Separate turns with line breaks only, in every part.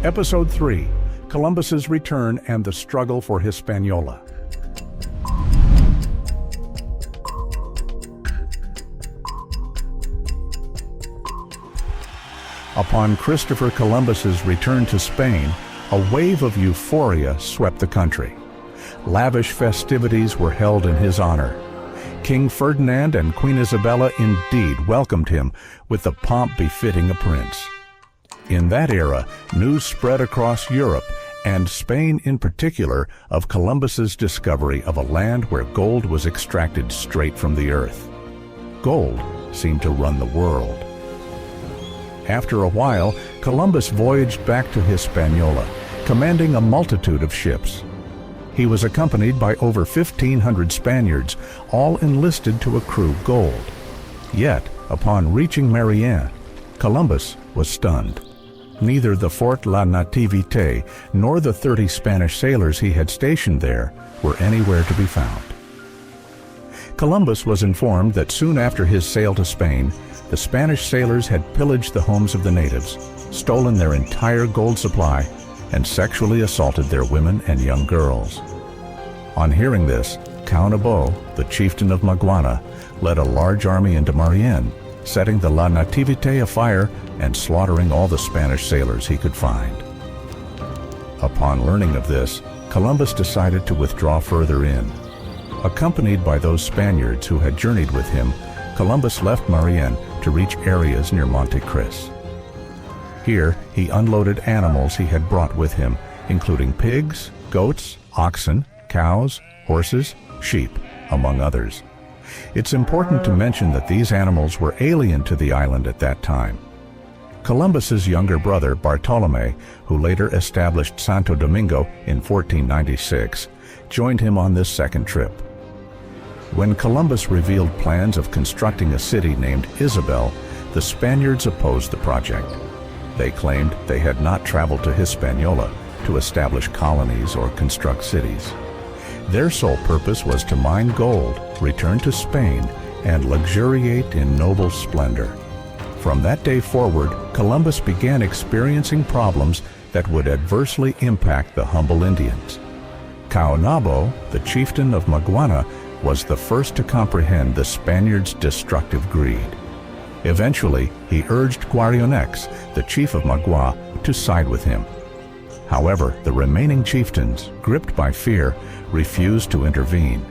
Episode 3, Columbus's Return and the Struggle for Hispaniola. Upon Christopher Columbus's return to Spain, a wave of euphoria swept the country. Lavish festivities were held in his honor. King Ferdinand and Queen Isabella indeed welcomed him with the pomp befitting a prince. In that era, news spread across Europe, and Spain in particular, of Columbus's discovery of a land where gold was extracted straight from the earth. Gold seemed to run the world. After a while, Columbus voyaged back to Hispaniola, commanding a multitude of ships. He was accompanied by over 1,500 Spaniards, all enlisted to accrue gold. Yet, upon reaching Marianne, Columbus was stunned. Neither the Fort La Nativité nor the 30 Spanish sailors he had stationed there were anywhere to be found. Columbus was informed that soon after his sail to Spain, the Spanish sailors had pillaged the homes of the natives, stolen their entire gold supply, and sexually assaulted their women and young girls. On hearing this, Caonabo, the chieftain of Maguana, led a large army into Marianne, setting the La Nativité afire and slaughtering all the Spanish sailors he could find. Upon learning of this, Columbus decided to withdraw further in. Accompanied by those Spaniards who had journeyed with him, Columbus left Marianne to reach areas near Monte Cris. Here, he unloaded animals he had brought with him, including pigs, goats, oxen, cows, horses, sheep, among others. It's important to mention that these animals were alien to the island at that time. Columbus's younger brother, Bartolome, who later established Santo Domingo in 1496, joined him on this second trip. When Columbus revealed plans of constructing a city named Isabel, the Spaniards opposed the project. They claimed they had not traveled to Hispaniola to establish colonies or construct cities. Their sole purpose was to mine gold, return to Spain, and luxuriate in noble splendor. From that day forward, Columbus began experiencing problems that would adversely impact the humble Indians. Caonabo, the chieftain of Maguana, was the first to comprehend the Spaniards' destructive greed. Eventually, he urged Guarionex, the chief of Magua, to side with him. However, the remaining chieftains, gripped by fear, refused to intervene.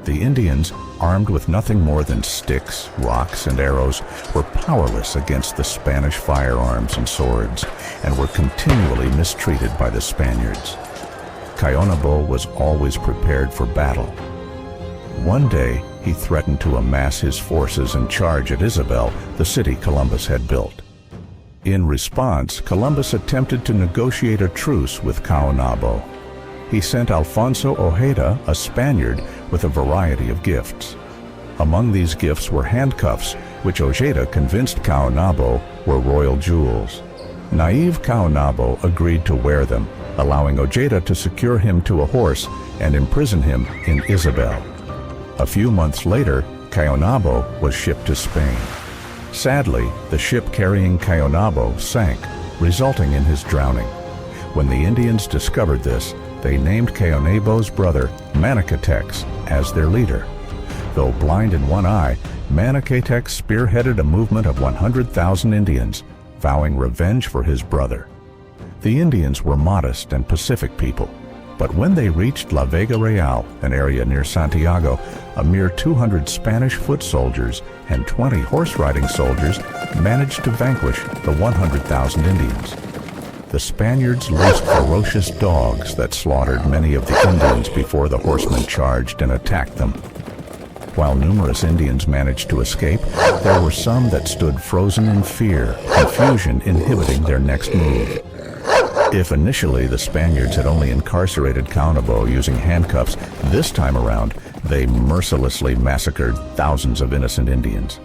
The Indians, armed with nothing more than sticks, rocks, and arrows, were powerless against the Spanish firearms and swords, and were continually mistreated by the Spaniards. Caonabo was always prepared for battle. One day, he threatened to amass his forces and charge at Isabel, the city Columbus had built. In response, Columbus attempted to negotiate a truce with Caonabo. He sent Alfonso Ojeda, a Spaniard, with a variety of gifts. Among these gifts were handcuffs, which Ojeda convinced Caonabo were royal jewels. Naive Caonabo agreed to wear them, allowing Ojeda to secure him to a horse and imprison him in Isabel. A few months later, Caonabo was shipped to Spain. Sadly, the ship carrying Caonabo sank, resulting in his drowning. When the Indians discovered this, they named Caonabo's brother Massacre as their leader. Though blind in one eye, Massacre spearheaded a movement of 100,000 Indians, vowing revenge for his brother. The Indians were modest and pacific people, but when they reached La Vega Real, an area near Santiago, a mere 200 Spanish foot soldiers and 20 horse-riding soldiers managed to vanquish the 100,000 Indians. The Spaniards loosed ferocious dogs that slaughtered many of the Indians before the horsemen charged and attacked them. While numerous Indians managed to escape, there were some that stood frozen in fear, confusion inhibiting their next move. If initially the Spaniards had only incarcerated Caonabo using handcuffs, this time around they mercilessly massacred thousands of innocent Indians.